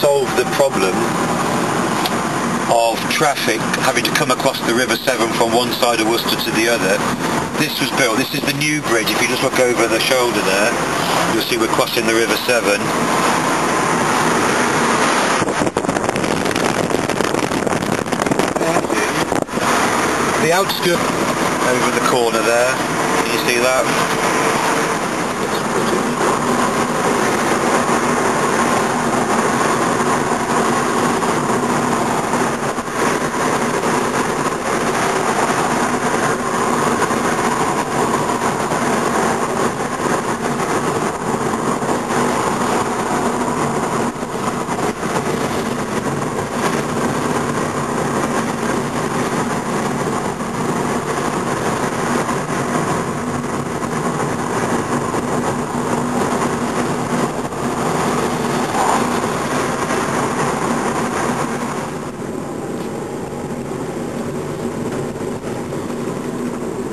solve the problem of traffic having to come across the River Severn from one side of Worcester to the other, this was built. This is the new bridge. If you just look over the shoulder there, you'll see we're crossing the River Severn. The outskirts over the corner there, can you see that?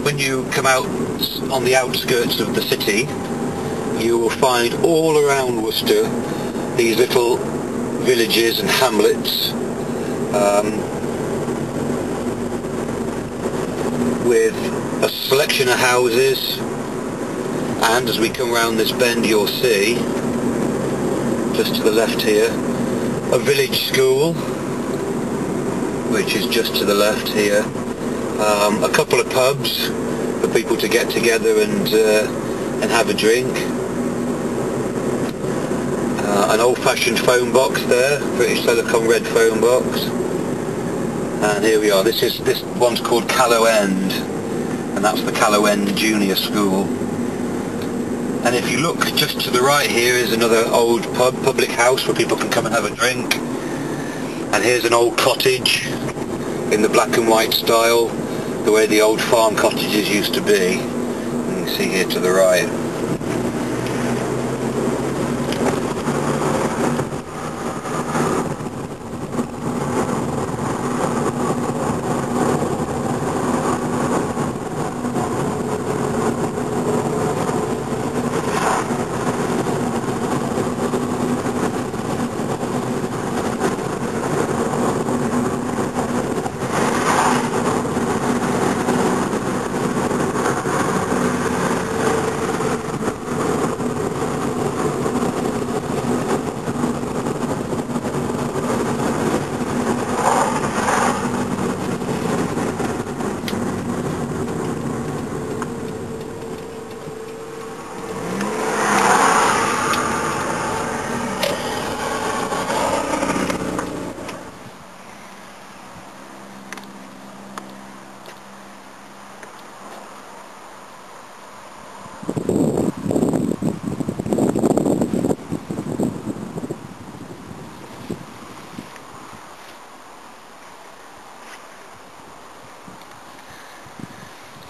When you come out on the outskirts of the city, you will find all around Worcester these little villages and hamlets with a selection of houses, and as we come round this bend you'll see, just to the left here, a village school which is just to the left here. A couple of pubs for people to get together and have a drink. An old-fashioned phone box there, British Telecom red phone box. And here we are. This one's called Callow End, and that's the Callow End Junior School. And if you look just to the right here is another old public house where people can come and have a drink. And here's an old cottage in the black and white style, the way the old farm cottages used to be. And you can see here to the right.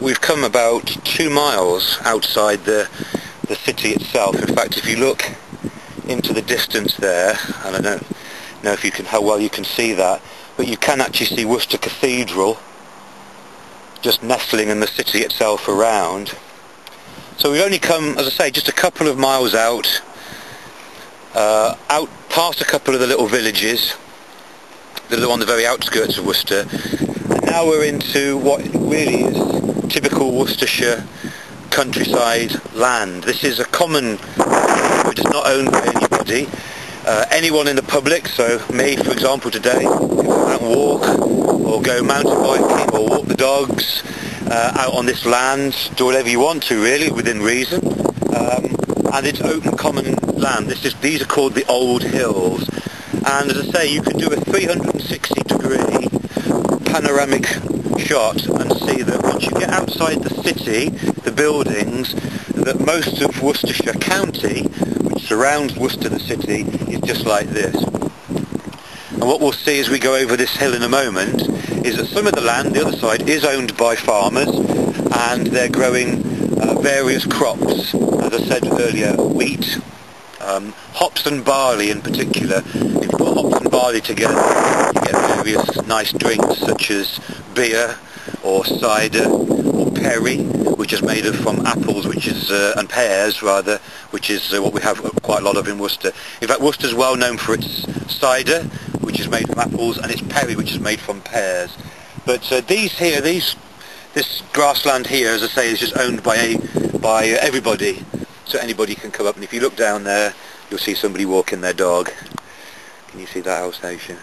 We've come about 2 miles outside the city itself. In fact, if you look into the distance there, and I don't know if you can, how well you can see that, but you can actually see Worcester Cathedral just nestling in the city itself around. So we've only come, as I say, just a couple of miles out past a couple of the little villages that are on the very outskirts of Worcester, and now we're into what really is typical Worcestershire countryside land. This is a common road. It's not owned by anybody. Anyone in the public, so me for example today, can go out and walk, or go mountain biking, or walk the dogs out on this land, do whatever you want to really, within reason. And it's open common land. These are called the Old Hills. And as I say, you can do a 360-degree panoramic shot and see that once you get outside the city, the buildings, that most of Worcestershire County, which surrounds Worcester the city, is just like this. And what we'll see as we go over this hill in a moment is that some of the land, the other side, is owned by farmers, and they're growing various crops. As I said earlier, wheat, hops and barley in particular. If you put hops and barley together, you get various nice drinks such as beer or cider or perry, which is made from apples, and pears rather, which is what we have quite a lot of in Worcester. In fact, Worcester's well known for its cider, which is made from apples, and it's perry, which is made from pears. But this grassland here, as I say, is just owned by everybody, so anybody can come up. And if you look down there, you'll see somebody walking their dog. Can you see that house station?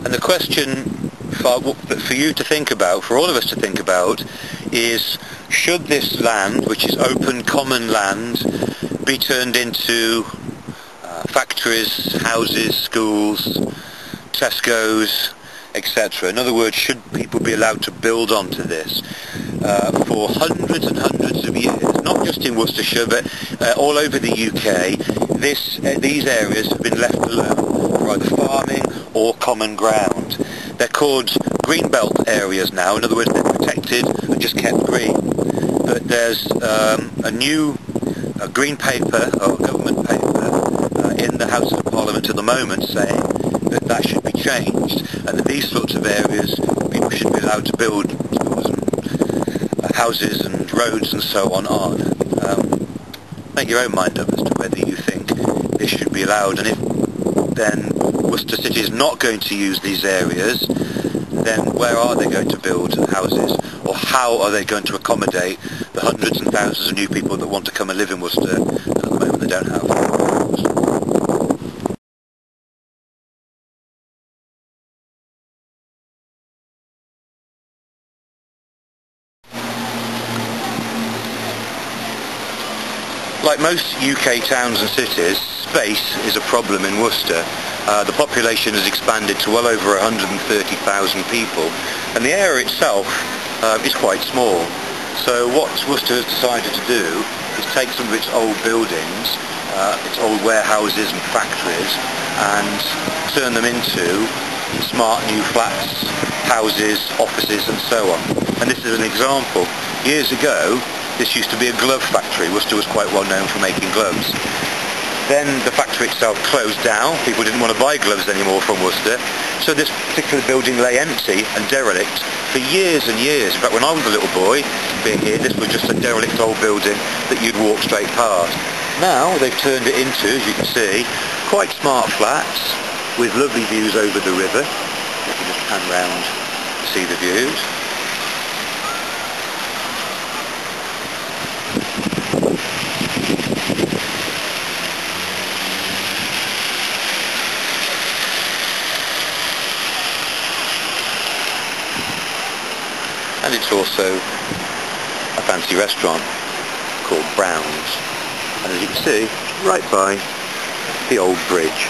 And the question for you to think about, for all of us to think about, is should this land, which is open common land, be turned into factories, houses, schools, Tesco's, etc. In other words, should people be allowed to build onto this? For hundreds and hundreds of years, not just in Worcestershire but all over the UK, these areas have been left alone for either farming or common ground. They're called greenbelt areas now. In other words, they're protected and just kept green. But there's a new green paper, or government paper, in the House of Parliament at the moment saying that should be changed, and that these sorts of areas people should be allowed to build schools and houses and roads and so on. Make your own mind up as to whether you think this should be allowed, and if then Worcester City is not going to use these areas, then where are they going to build houses, or how are they going to accommodate the hundreds and thousands of new people that want to come and live in Worcester and at the moment they don't have? Like most UK towns and cities, space is a problem in Worcester. The population has expanded to well over 130,000 people, and the area itself is quite small. So what Worcester has decided to do is take some of its old buildings, its old warehouses and factories, and turn them into smart new flats, houses, offices and so on. And this is an example. Years ago, this used to be a glove factory. Worcester was quite well known for making gloves. Then the factory itself closed down. People didn't want to buy gloves anymore from Worcester, so this particular building lay empty and derelict for years and years. In fact, when I was a little boy being here, this was just a derelict old building that you'd walk straight past. Now they've turned it into, as you can see, quite smart flats with lovely views over the river. Let me just pan round to see the views. And it's also a fancy restaurant called Brown's, and as you can see, right by the old bridge.